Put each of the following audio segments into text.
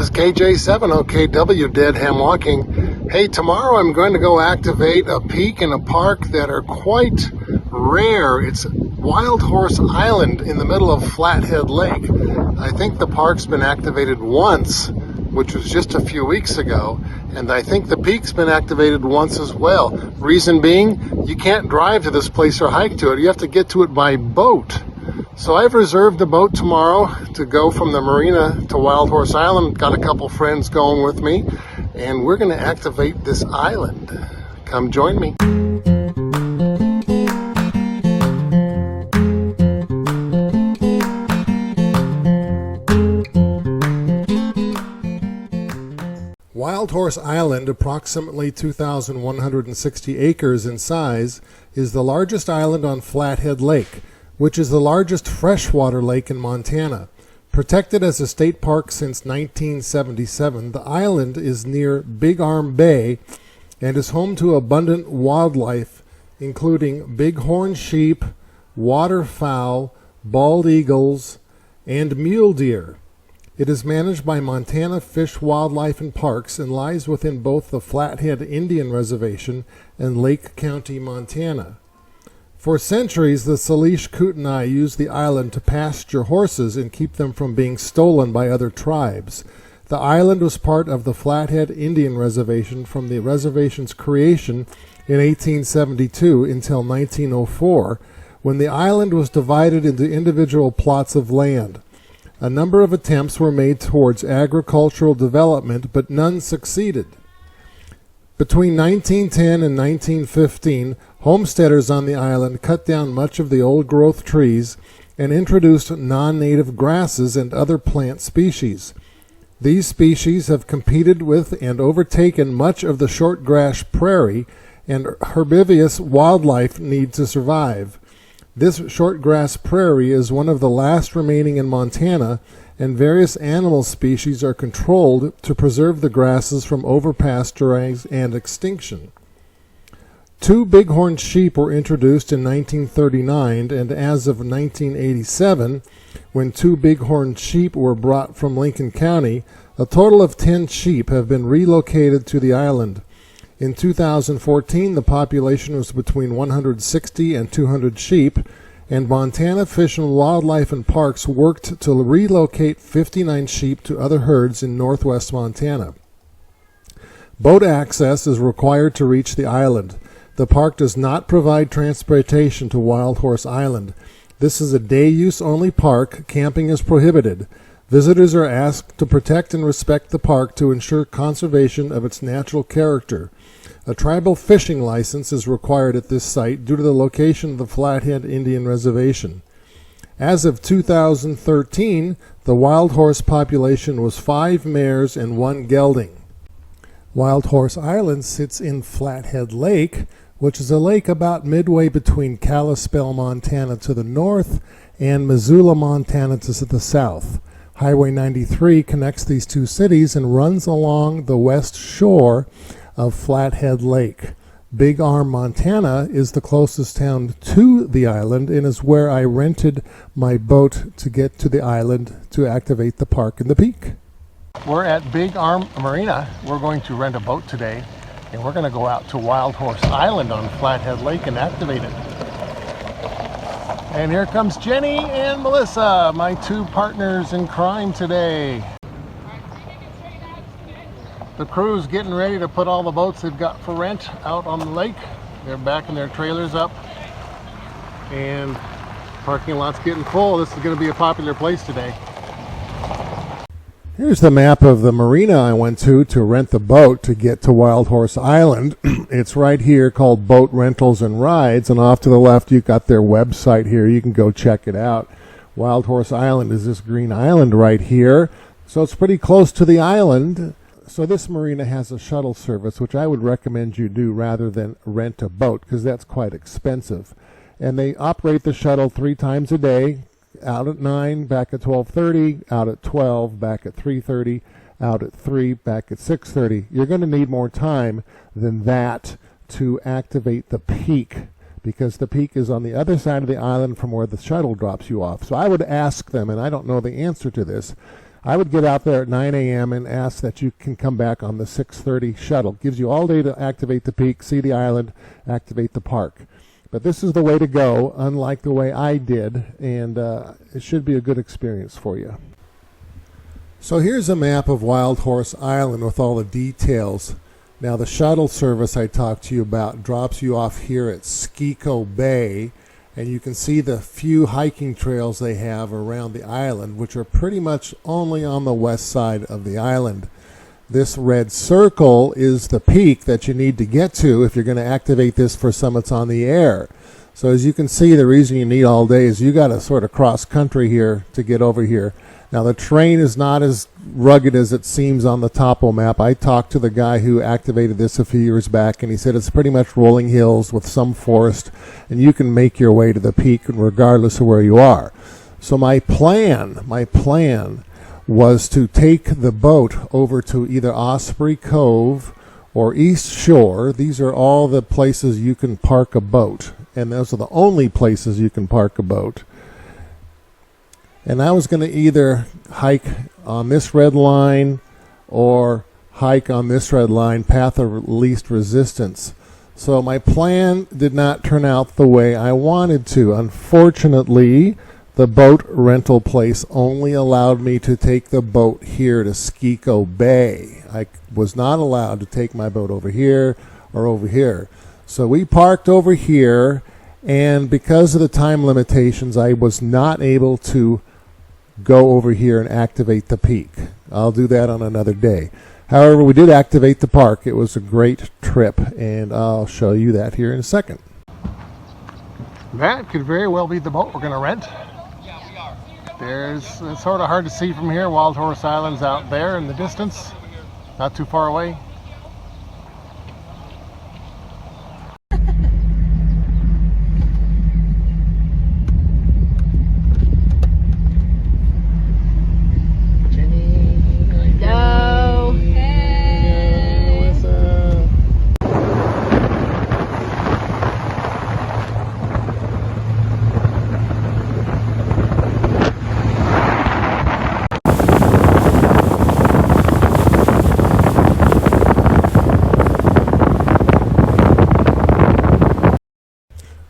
is KJ7OKW Dead Ham Walking. Hey, tomorrow I'm going to go activate a peak in a park that are quite rare. It's Wild Horse Island in the middle of Flathead Lake. I think the park's been activated once, which was just a few weeks ago, and I think the peak's been activated once as well. Reason being, you can't drive to this place or hike to it. You have to get to it by boat. So I've reserved a boat tomorrow to go from the marina to Wild Horse Island. Got a couple friends going with me, and we're going to activate this island. Come join me. Wild Horse Island, approximately 2,160 acres in size, is the largest island on Flathead Lake, which is the largest freshwater lake in Montana. Protected as a state park since 1977, the island is near Big Arm Bay and is home to abundant wildlife, including bighorn sheep, waterfowl, bald eagles, and mule deer. It is managed by Montana Fish, Wildlife and Parks and lies within both the Flathead Indian Reservation and Lake County, Montana. For centuries, the Salish Kootenai used the island to pasture horses and keep them from being stolen by other tribes. The island was part of the Flathead Indian Reservation from the reservation's creation in 1872 until 1904, when the island was divided into individual plots of land. A number of attempts were made towards agricultural development, but none succeeded. Between 1910 and 1915, homesteaders on the island cut down much of the old-growth trees and introduced non-native grasses and other plant species. These species have competed with and overtaken much of the shortgrass prairie, and herbivorous wildlife need to survive. This shortgrass prairie is one of the last remaining in Montana, and various animal species are controlled to preserve the grasses from overpasturing and extinction. 2 bighorn sheep were introduced in 1939, and as of 1987, when 2 bighorn sheep were brought from Lincoln County, a total of 10 sheep have been relocated to the island. In 2014, the population was between 160 and 200 sheep, and Montana Fish and Wildlife and Parks worked to relocate 59 sheep to other herds in northwest Montana. Boat access is required to reach the island. The park does not provide transportation to Wild Horse Island. This is a day-use only park. Camping is prohibited. Visitors are asked to protect and respect the park to ensure conservation of its natural character. A tribal fishing license is required at this site due to the location of the Flathead Indian Reservation. As of 2013, the wild horse population was 5 mares and 1 gelding. Wild Horse Island sits in Flathead Lake, which is a lake about midway between Kalispell, Montana to the north and Missoula, Montana to the south. Highway 93 connects these two cities and runs along the west shore of Flathead Lake. Big Arm, Montana is the closest town to the island and is where I rented my boat to get to the island to activate the park and the peak. We're at Big Arm Marina. We're going to rent a boat today, and we're going to go out to Wild Horse Island on Flathead Lake and activate it. And here comes Jenny and Melissa, my 2 partners in crime today. The crew's getting ready to put all the boats they've got for rent out on the lake. They're backing their trailers up, and parking lot's getting full. This is going to be a popular place today. Here's the map of the marina I went to rent the boat to get to Wild Horse Island. It's right here, called Boat Rentals and Rides, and off to the left you've got their website here. You can go check it out. Wild Horse Island is this green island right here, so it's pretty close to the island. So this marina has a shuttle service, which I would recommend you do rather than rent a boat, because that's quite expensive. And they operate the shuttle 3 times a day, out at 9, back at 12:30, out at 12, back at 3:30, out at 3, back at 6:30. You're going to need more time than that to activate the peak, because the peak is on the other side of the island from where the shuttle drops you off. So I would ask them, and I don't know the answer to this, I would get out there at 9 a.m. and ask that you can come back on the 6:30 shuttle. Gives you all day to activate the peak, see the island, activate the park. But this is the way to go, unlike the way I did, and it should be a good experience for you. So here's a map of Wild Horse Island with all the details. Now the shuttle service I talked to you about drops you off here at Skiko Bay, and you can see the few hiking trails they have around the island, which are pretty much only on the west side of the island. This red circle is the peak that you need to get to if you're going to activate this for summits on the air. So as you can see, the reason you need all day is you got to sort of cross country here to get over here. Now the terrain is not as rugged as it seems on the topo map. I talked to the guy who activated this a few years back, and he said it's pretty much rolling hills with some forest, and you can make your way to the peak regardless of where you are. So my plan was to take the boat over to either Osprey Cove or East Shore. These are all the places you can park a boat, and those are the only places you can park a boat. And I was going to either hike on this red line or hike on this red line, path of least resistance. So my plan did not turn out the way I wanted to. Unfortunately, the boat rental place only allowed me to take the boat here to Skiko Bay. I was not allowed to take my boat over here or over here. So we parked over here, and because of the time limitations, I was not able to go over here and activate the peak. I'll do that on another day. However, we did activate the park. It was a great trip, and I'll show you that here in a second. That could very well be the boat we're going to rent. It's sort of hard to see from here. Wild Horse Island's out there in the distance, not too far away.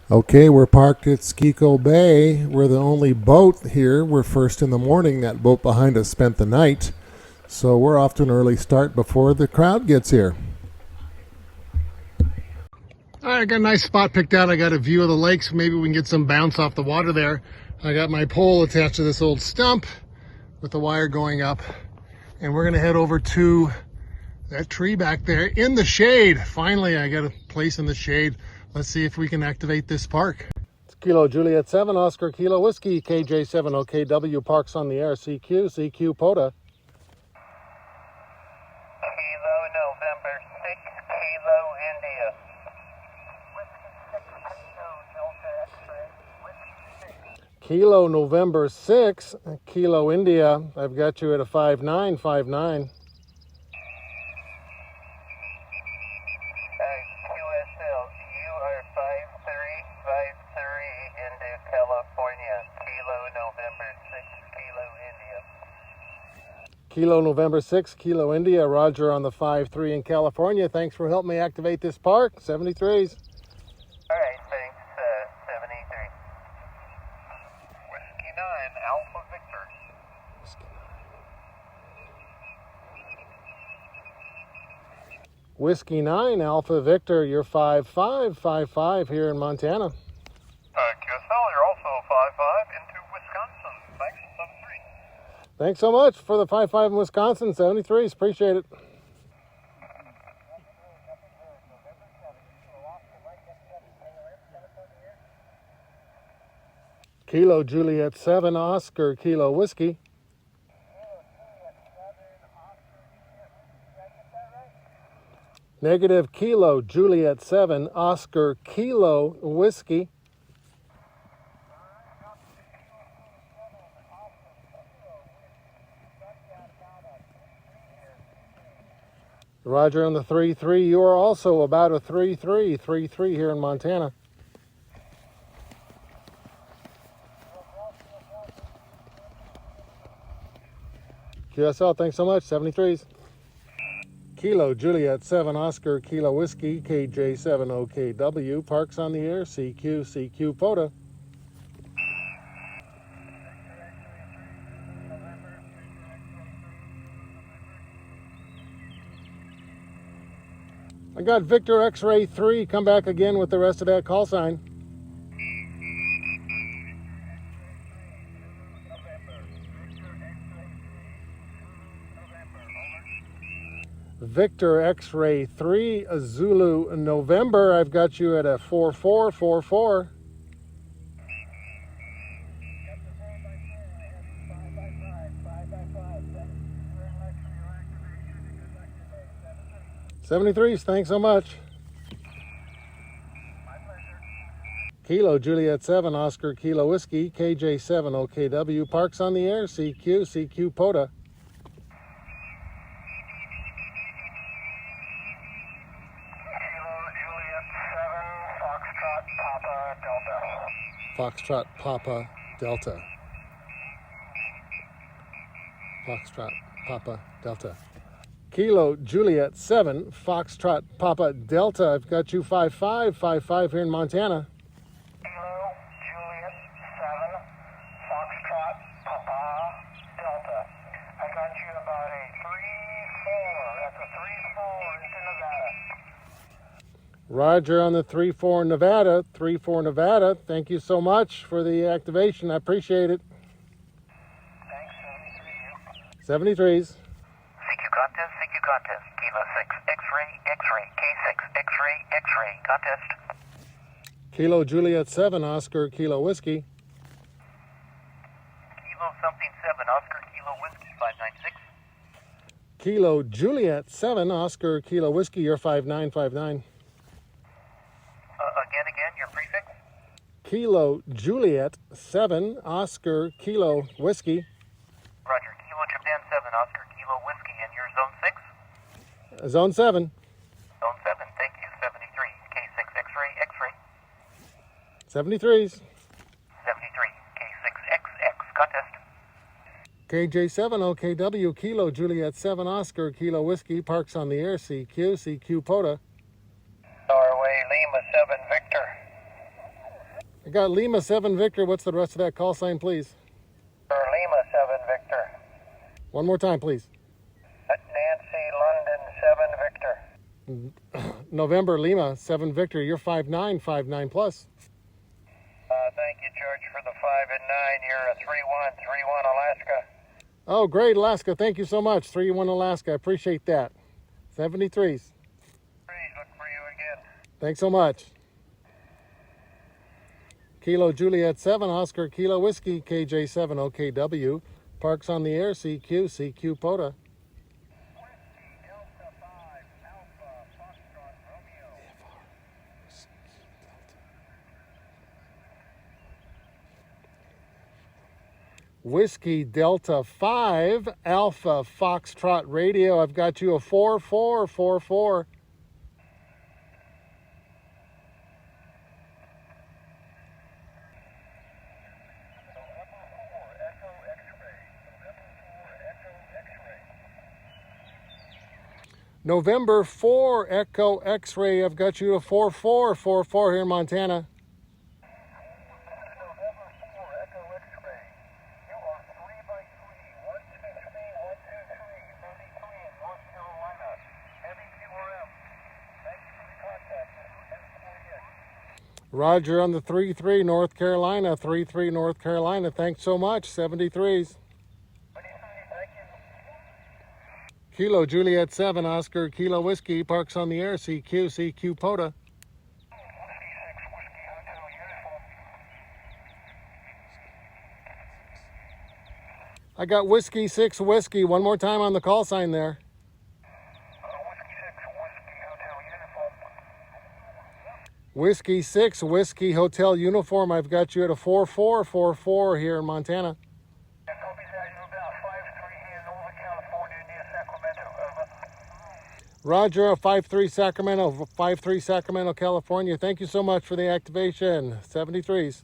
Okay, we're parked at Skiko Bay. We're the only boat here. We're first in the morning. That boat behind us spent the night. So we're off to an early start before the crowd gets here. All right, I got a nice spot picked out. I got a view of the lakes. Maybe we can get some bounce off the water there. I got my pole attached to this old stump with the wire going up. And we're going to head over to that tree back there in the shade. Finally, I got a place in the shade. Let's see if we can activate this park. It's Kilo Juliet 7, Oscar Kilo Whiskey, KJ70KW, parks on the air, CQ POTA. Kilo November 6, Kilo India. Kilo November 6, Kilo India. I've got you at a 5959. QSO, you are 5353 into California. Kilo November 6, Kilo India. Kilo November 6, Kilo India. Roger on the 53 in California. Thanks for helping me activate this park. 73s. All right, thanks, 73. Whiskey 9, Alpha Victor. Whiskey 9, Alpha Victor, you're 5555 here in Montana. QSO, you're also 55 into Wisconsin. Thanks, 73. Thanks so much for the 55 in Wisconsin, 73s. Appreciate it. Kilo Juliet 7, Oscar Kilo Whiskey. Negative Kilo Juliet 7, Oscar Kilo Whiskey. Roger on the 3-3. You are also about a 3-3 here in Montana. QSO, thanks so much. 73s. Kilo Juliet 7 Oscar Kilo Whiskey KJ70KW. Parks on the air. CQ POTA. I got Victor X-Ray 3. Come back again with the rest of that call sign. Victor X-Ray 3 Zulu November. I've got you at a 4444. $73s, thanks so much. Kilo Juliet 7 Oscar Kilo Whiskey KJ70KW. Parks on the air. CQ POTA. Foxtrot Papa Delta. Foxtrot Papa Delta. Kilo Juliet 7 Foxtrot Papa Delta. I've got you 5555 here in Montana. Kilo Juliet 7 Foxtrot Papa Delta. I got you about a 3-4. That's a 3-4 into Nevada. Roger on the 3-4 Nevada. 3-4 Nevada. Thank you so much for the activation. I appreciate it. Thanks, 73. 73s. CQ contest, Kilo 6 X-ray, K6 X-ray, contest. Kilo Juliet 7 Oscar Kilo Whiskey. Kilo something 7 Oscar Kilo Whiskey 596. Kilo Juliet 7 Oscar Kilo Whiskey. You're 5959. Again, your prefix? Kilo Juliet 7 Oscar Kilo Whiskey. Roger, Kilo Japan 7 Oscar Kilo Whiskey, and your zone 6? Zone 7. Zone 7, thank you, 73. K6 X-ray. 73s. 73, K6XX, contest. KJ70KW Kilo Juliet 7 Oscar Kilo Whiskey. Parks on the air. CQ POTA. Norway, Lima 7 Victor. I got Lima 7 Victor. What's the rest of that call sign, please? Lima 7 Victor. One more time, please. Nancy London 7 Victor. November Lima 7 Victor. You're 5959 plus. Thank you, George, for the 5 and 9. You're a 3-1 Alaska. Oh, great, Alaska. Thank you so much. 3-1 Alaska. I appreciate that. 73s. Please look for you again. Thanks so much. Kilo Juliet 7 Oscar Kilo Whiskey KJ70KW. Parks on the air. CQ POTA. Whiskey Delta 5 Alpha Foxtrot Radio. I've got you a 4444. November 4 Echo X-Ray. I've got you a 4444 here in Montana. November 4 Echo X-ray. You are 3x3, 123, 33 in North Carolina. Heavy QRM. Thanks for the contact. Roger on the 3-3 North Carolina. 3-3 North Carolina. Thanks so much. 73s. Kilo Juliet 7 Oscar Kilo Whiskey. Parks on the air. CQ POTA. I got Whiskey 6 Whiskey. One more time on the call sign there. Whiskey 6 Whiskey Hotel Uniform. I've got you at a 4444 here in Montana. Roger, 5-3 Sacramento, 5-3 Sacramento, California. Thank you so much for the activation. 73s.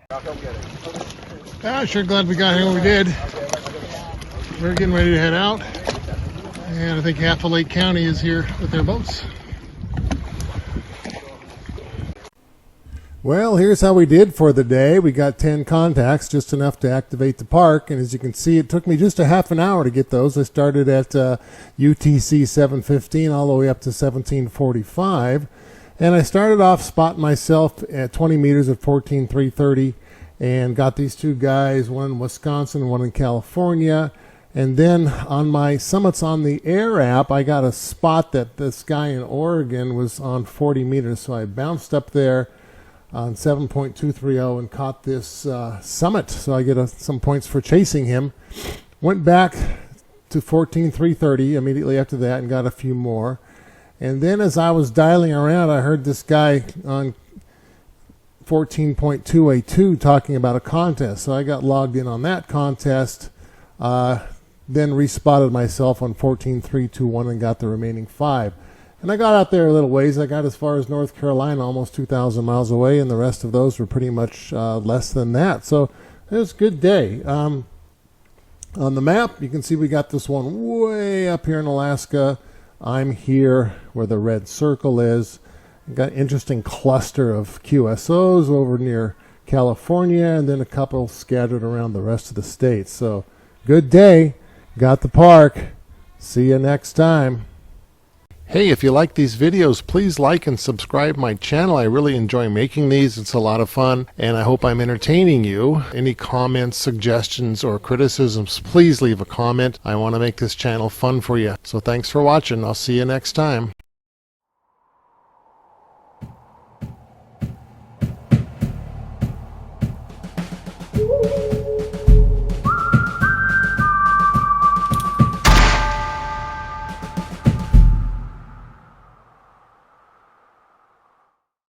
I'll come get it. Sure glad we got here when we did. We're getting ready to head out, and I think half of Lake County is here with their boats. Well, here's how we did for the day. We got 10 contacts, just enough to activate the park, and as you can see, it took me just a half an hour to get those. I started at UTC 7:15 all the way up to 17:45, and I started off spotting myself at 20 meters at 14,330, and got these two guys, one in Wisconsin, one in California. And then on my Summits on the Air app, I got a spot that this guy in Oregon was on 40 meters, so I bounced up there on 7.230 and caught this summit, so I get some points for chasing him. Went back to 14,330 immediately after that and got a few more. And then as I was dialing around, I heard this guy on 14.282 talking about a contest, so I got logged in on that contest, then respotted myself on 14,321 and got the remaining 5. And I got out there a little ways. I got as far as North Carolina, almost 2,000 miles away, and the rest of those were pretty much less than that. So it was a good day. On the map, you can see we got this one way up here in Alaska. I'm here where the red circle is. We got an interesting cluster of QSOs over near California, and then a couple scattered around the rest of the states. So good day. Got the park. See you next time. Hey, if you like these videos, please like and subscribe my channel. I really enjoy making these. It's a lot of fun, and I hope I'm entertaining you. Any comments, suggestions, or criticisms, please leave a comment. I want to make this channel fun for you. So thanks for watching. I'll see you next time.